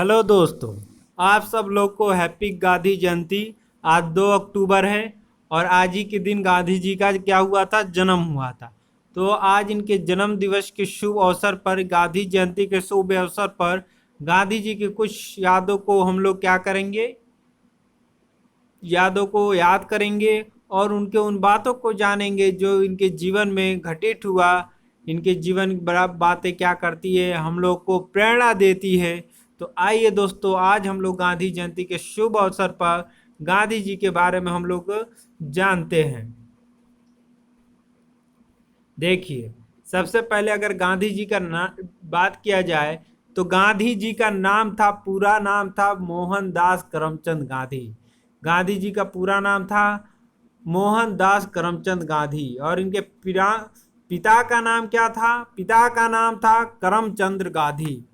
Hello दोस्तों, आप सब लोग को हैप्पी गांधी जयंती। आज 2 अक्टूबर है और आज ही के दिन गांधी जी का क्या हुआ था, जन्म हुआ था। तो आज इनके जन्म दिवस के शुभ अवसर पर, गांधी जयंती के शुभ अवसर पर गांधी जी की कुछ यादों को हम लोग क्या करेंगे, यादों को याद करेंगे और उनके उन बातों को जानेंगे जो इनके जीवन में घटित हुआ। इनके जीवन की बड़ा बातें क्या करती है, हम लोग को प्रेरणा देती है। तो आइए दोस्तों, आज हम लोग गांधी जयंती के शुभ अवसर पर गांधी जी के बारे में हम लोग जानते हैं। देखिए, सबसे पहले अगर गांधी जी का बात किया जाए तो गांधी जी का नाम था, पूरा नाम था मोहनदास करमचंद गांधी। गांधी जी का पूरा नाम था मोहनदास करमचंद गांधी और इनके पिता का नाम क्या था? पिता का नाम था करमचंद्र गांधी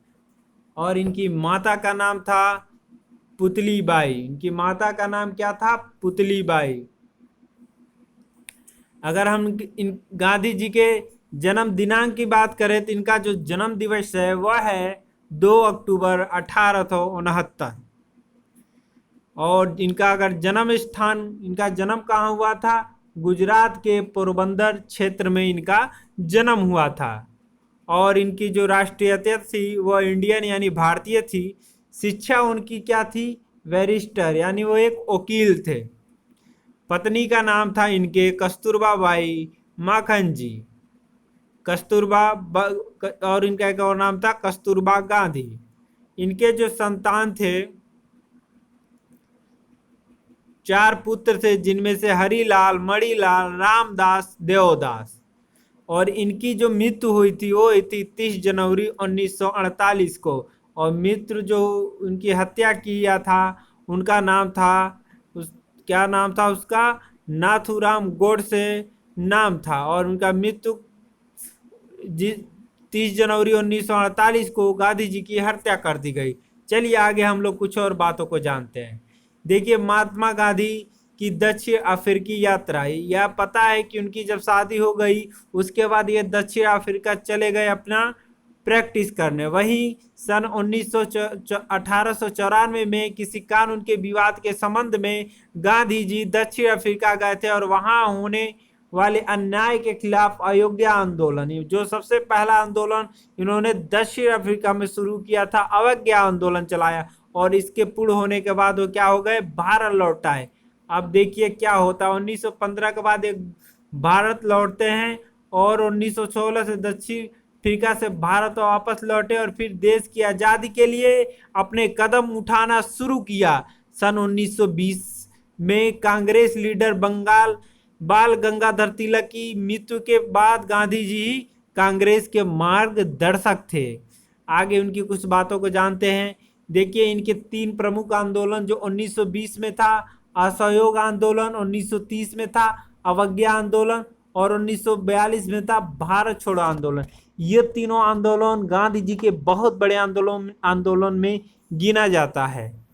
और इनकी माता का नाम था पुतली बाई। इनकी माता का नाम क्या था? पुतली बाई। अगर हम इन गांधी जी के जन्म दिनांक की बात करें तो इनका जो जन्म दिवस है वह है 2 अक्टूबर 1869। और इनका अगर जन्म स्थान, इनका जन्म कहाँ हुआ था? गुजरात के पोरबंदर क्षेत्र में इनका जन्म हुआ था। और इनकी जो राष्ट्रीयता थी वह इंडियन यानी भारतीय थी। शिक्षा उनकी क्या थी? बैरिस्टर यानी वो एक वकील थे। पत्नी का नाम था इनके कस्तूरबा बाई माखन जी। और इनका एक और नाम था कस्तूरबा गांधी। इनके जो संतान थे, 4 पुत्र थे, जिनमें से हरिलाल, मणिलाल, रामदास, देवदास। और इनकी जो मृत्यु हुई थी वो हुई थी 30 जनवरी 1948 को। और मित्र जो उनकी हत्या किया था उनका नाम था, क्या नाम था उसका? नाथूराम गोडसे नाम था। और उनका मृत्यु 30 जनवरी 1948 को गांधी जी की हत्या कर दी गई। चलिए आगे हम लोग कुछ और बातों को जानते हैं। देखिए, महात्मा गांधी की दक्षिण अफ्रीकी यात्रा, यह पता है कि उनकी जब शादी हो गई उसके बाद ये दक्षिण अफ्रीका चले गए अपना प्रैक्टिस करने। वहीं सन 1894 में किसी कानून के विवाद के संबंध में गांधी जी दक्षिण अफ्रीका गए थे और वहां होने वाले अन्याय के खिलाफ अयोग्य आंदोलन, जो सबसे पहला आंदोलन इन्होंने दक्षिण अफ्रीका में शुरू किया था, अवज्ञा आंदोलन चलाया। और इसके पूर्ण होने के बाद वो क्या हो गए? भारत लौट आए। अब देखिए क्या होता है, 1915 के बाद एक भारत लौटते हैं और 1916 से दक्षिण अफ्रीका से भारत वापस लौटे और फिर देश की आज़ादी के लिए अपने कदम उठाना शुरू किया। सन 1920 में कांग्रेस लीडर बंगाल बाल गंगाधर तिलक की मृत्यु के बाद गांधी जी कांग्रेस के मार्गदर्शक थे। आगे उनकी कुछ बातों को जानते हैं। देखिए, इनके 3 प्रमुख आंदोलन, जो 1920 में था असहयोग आंदोलन, 1930 में था अवज्ञा आंदोलन और 1942 में था भारत छोड़ो आंदोलन। ये तीनों आंदोलन गांधी जी के बहुत बड़े आंदोलन में गिना जाता है।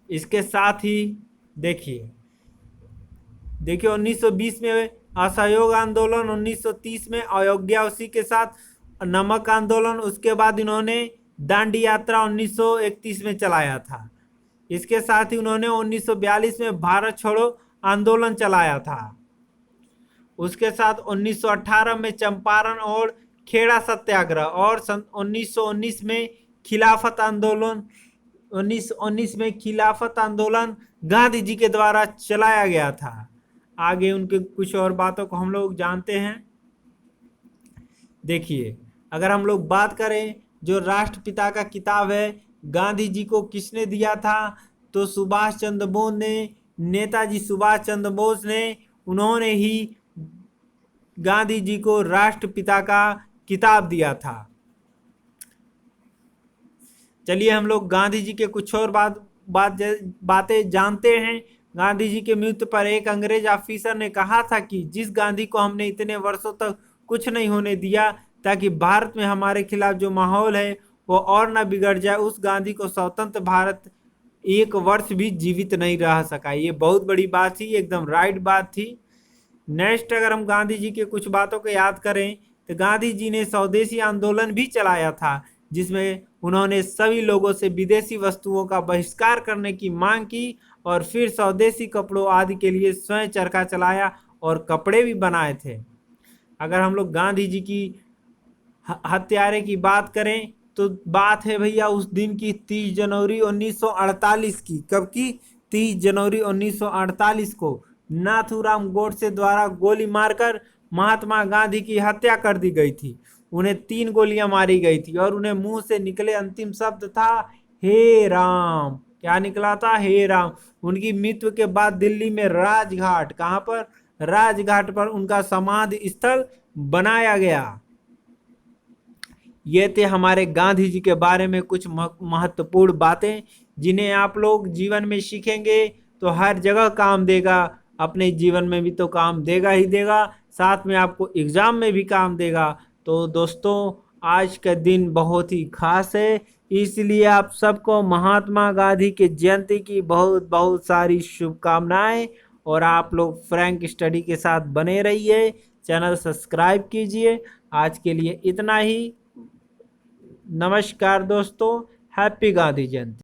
इसके साथ ही देखिए 1920 में असहयोग आंदोलन, 1930 में अयोग्या, उसी के साथ नमक आंदोलन, उसके बाद इन्होंने दांडी यात्रा 1931 में चलाया था। इसके साथ ही उन्होंने 1942 में भारत छोड़ो आंदोलन चलाया था। उसके साथ 1918 में चंपारण और खेड़ा सत्याग्रह और सन 1919 में खिलाफत आंदोलन, 1919 में खिलाफत आंदोलन गांधी जी के द्वारा चलाया गया था। आगे उनके कुछ और बातों को हम लोग जानते हैं। देखिए, अगर हम लोग बात करें जो राष्ट्रपिता का किताब है गांधी जी को किसने दिया था, तो सुभाष चंद्र बोस ने, नेताजी सुभाष चंद्र बोस ने, उन्होंने ही गांधी जी को राष्ट्रपिता का किताब दिया था। चलिए हम लोग गांधी जी के कुछ और बातें जानते हैं। गांधी जी के मृत्यु पर एक अंग्रेज ऑफिसर ने कहा था कि जिस गांधी को हमने इतने वर्षों तक कुछ नहीं होने दिया ताकि भारत में हमारे खिलाफ जो माहौल है वो और ना बिगड़ जाए, उस गांधी को स्वतंत्र भारत 1 वर्ष भी जीवित नहीं रह सका। ये बहुत बड़ी बात थी, एकदम राइट बात थी। नेक्स्ट, अगर हम गांधी जी के कुछ बातों को याद करें तो गांधी जी ने स्वदेशी आंदोलन भी चलाया था। जिसमें उन्होंने सभी लोगों से विदेशी वस्तुओं का बहिष्कार करने की मांग की और फिर स्वदेशी कपड़ों आदि के लिए स्वयं चरखा चलाया और कपड़े भी बनाए थे। अगर हम लोग गांधी जी की हत्यारे की बात करें तो बात है भैया उस दिन की 30 जनवरी 1948 की। कब की? 30 जनवरी 1948 को नाथूराम गोडसे द्वारा गोली मारकर महात्मा गांधी की हत्या कर दी गई थी। उन्हें 3 गोलियां मारी गई थी और उन्हें मुंह से निकले अंतिम शब्द था हे राम। क्या निकला था? हे राम। उनकी मृत्यु के बाद दिल्ली में राजघाट, कहां पर? राजघाट पर उनका समाधि स्थल बनाया गया। ये थे हमारे गांधी जी के बारे में कुछ महत्वपूर्ण बातें, जिन्हें आप लोग जीवन में सीखेंगे तो हर जगह काम देगा। अपने जीवन में भी तो काम देगा ही देगा, साथ में आपको एग्जाम में भी काम देगा। तो दोस्तों, आज का दिन बहुत ही खास है, इसलिए आप सबको महात्मा गांधी के जयंती की बहुत बहुत सारी शुभकामनाएं। और आप लोग फ्रैंक स्टडी के साथ बने रहिए, चैनल सब्सक्राइब कीजिए। आज के लिए इतना ही। नमस्कार दोस्तों, हैप्पी गांधी जयंती।